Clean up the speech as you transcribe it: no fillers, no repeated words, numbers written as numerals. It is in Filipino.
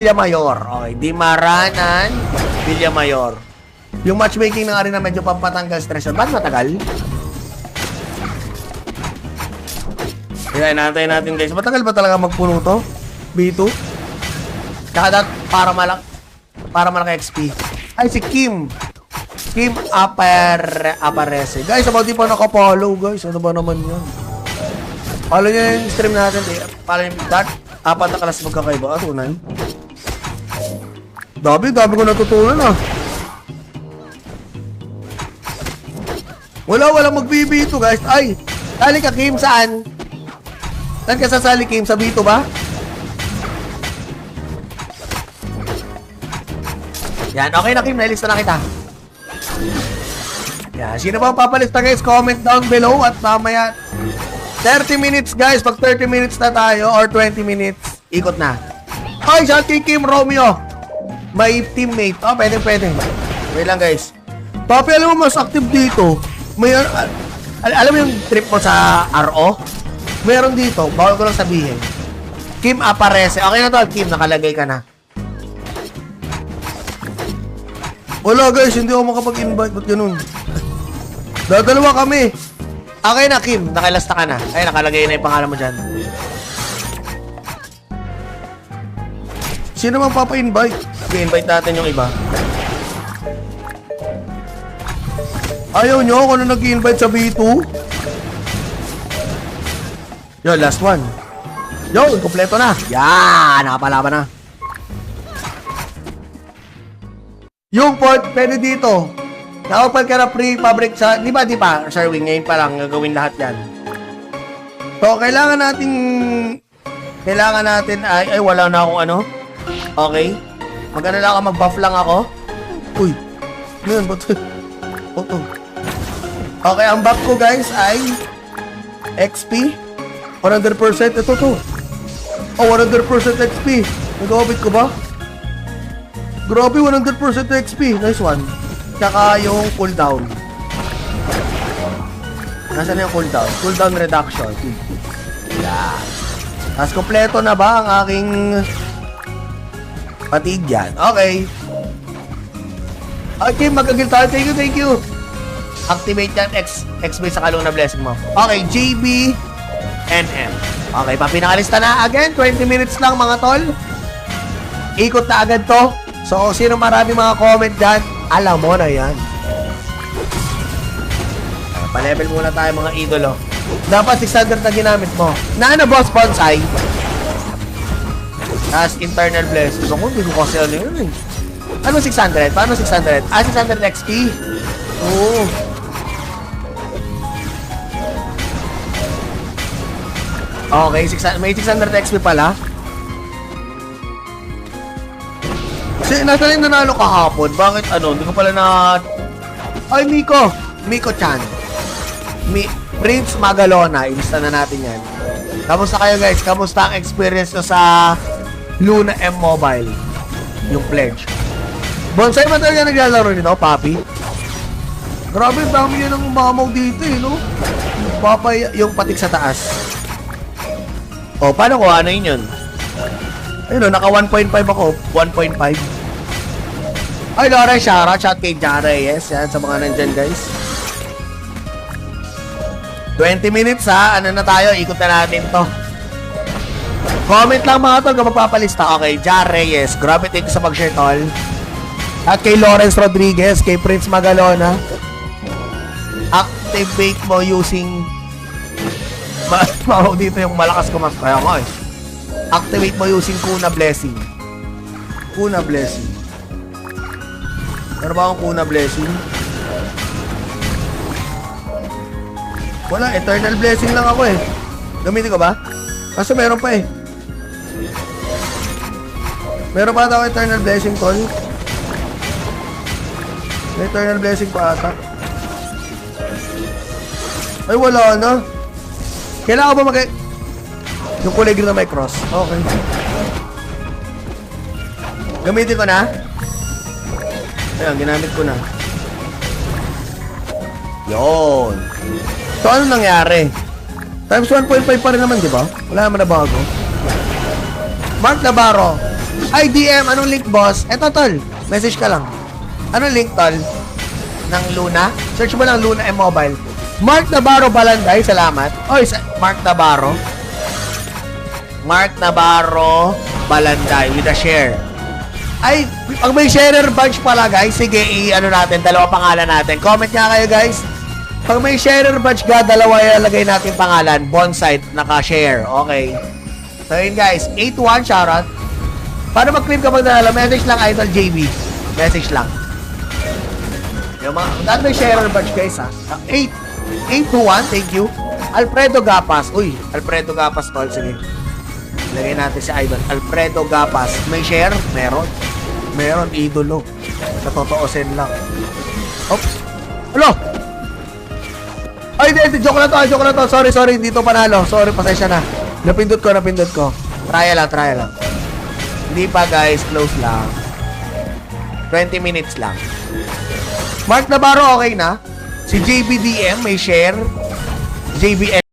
Villamayor. Okay, Dimaranan, Villamayor. Yung matchmaking na nga rin na medyo pampatanggal stress. Ba't matagal? Kaya inaantay natin guys. Matagal ba talaga magpuno to? B2? Kada para malaki XP. Ay, si Kim. Kim Aparece. Guys, about di pa nakapollow guys. Ano ba naman yun? Follow nyo yung stream natin. Follow yung that. 4 na kalas magkakaiba. Tunay. Dami ko natutunan ah. Walang mag-B2 guys. Ay, sali ka Kim saan? Saan ka sasali Kim? Sa B2 ba? Yan, okay na Kim. Nailista na kita. Yan, sino ba papalista guys? Comment down below at mamaya 30 minutes guys. Pag 30 minutes na tayo or 20 minutes, ikot na. Ay, saan kay Kim Romeo? May teammate. Oh, pwede. Wait lang guys. Papi, alam mo mas active dito. May, alam mo yung trip mo sa RO? Meron dito. Bawal ko lang sabihin. Kim Aparece. Okay na to, Kim. Nakalagay ka na. Wala guys, hindi ako makapag-invite. Ba't ganun? Dadalawa kami. Okay na, Kim. Nakilasta ka na. Ay, nakalagay na yung pangalan mo dyan. Sino man papa-invite? I-invite natin yung iba. Ayaw nyo kung ano nag-i-invite sa B2? Yo, last one. Yo, kompleto na. Yan, nakapalaban na. Yung port, pwede dito. Nakapal ka na pre-fabric sa... Di ba, Sherwin, ngayon pa lang gagawin lahat yan. So, kailangan natin ay wala na akong ano. Okay. Maganda lang ako, mag-buff lang ako. Uy. Ano yun? Ba't? Oto. Okay, ang buff ko guys ay XP. 100%. Ito to. Oh, 100% XP. Nag-obit ko ba? Grabe, 100% XP. Nice one. Tsaka yung cooldown. Nasaan na yung cooldown? Cooldown reduction. Yeah. Tapos kompleto na ba ang aking patig yan? Okay. Okay, mag-agil tayo. Thank you. Activate yan. XB sa kalong na blessing mo. Okay, JB NM. Okay, papinakalista na. Again, 20 minutes lang mga tol. Ikot na agad to. So, sino marami mga comment dyan, alam mo na yan. Pa-level muna tayo mga idolo. Dapat 600 na ginamit mo. Na ano boss, bonsai? As internal blessings. Ako, hindi ko kasi ano yun eh. Ano 600? Paano 600? Ah, 600 XP? Oo. Okay, may 600 XP pala. Kasi nasa rin nanalo kahapon. Bakit ano? Hindi ko pala na... Ay, Miko-chan. Prince Magalona. Ilista na natin yan. Kamusta kayo guys? Kamusta ang experience nyo sa Luna M Mobile? Yung pledge. Bonsai ba talaga naglalaro nito, Papi? Grabe, dami yun ang mamaw dito eh, no? Papay, yung patik sa taas. O, paano ko? Ano yun? Ayun, no, naka 1.5 ako. 1.5. Ay, Laura, shout kay Jara. Yes, yan, sa mga nandyan, guys. 20 minutes, ha? Ano na tayo? Ikot na natin to. Comment lang mga tol kung magpapalista. Okay, Jar Reyes. Grabe, thank you sa mag-share, tol. At kay Lawrence Rodriguez, kay Prince Magalona. Activate mo using... Maho dito yung malakas ko mas. Kaya ko eh. Activate mo using Kuna Blessing. Kuna Blessing. Ano ba akong Kuna Blessing? Wala, Eternal Blessing lang ako eh. Gamitin ko ba? Kaso meron pa eh. Meron pa ata ako Eternal Blessing, tol. May Eternal Blessing pa ata. Ay, wala na. Kailangan ba yung kulay green na may cross? Okay. Gamitin ko na. Ayan, ginamit ko na. Yun. So, ano nangyari? Times 1.5 pa rin naman, di ba? Wala naman na bago. Mark Navarro. Ay, DM, anong link, boss? Eto, tol. Message ka lang. Anong link, tol? Ng Luna? Search mo lang Luna M-Mobile. Mark Navarro Balanday, salamat. Oy, Mark Navarro. Mark Navarro Balanday with a share. Ay, pag may sharer badge pala, guys, sige, i-ano natin, dalawa pangalan natin. Comment nga kayo, guys. Pag may sharer badge ka, dalawa ilalagay natin pangalan. Bonsai, naka-share. Okay. So, yun, guys. 8-1, shoutout. Paano mag-claim kapag nanalo? Message lang, Idol JB. Message lang. Yung mga, dahil may sharer badge, guys, ha? 8-1, thank you. Alfredo Gapas. Uy, Alfredo Gapas, tol. Sige. Lagay natin si Idol. Alfredo Gapas. May share? Meron. Meron, idolo. Sa totoosin lang. Oops. Hello! Ay, hindi, joke lang to. Sorry, hindi to panalo. Sorry, pasensya na. Napindot ko. Try lang. Hindi pa, guys. Close lang. 20 minutes lang. Mark Navarro, okay na? Si JBDM, may share. JBM.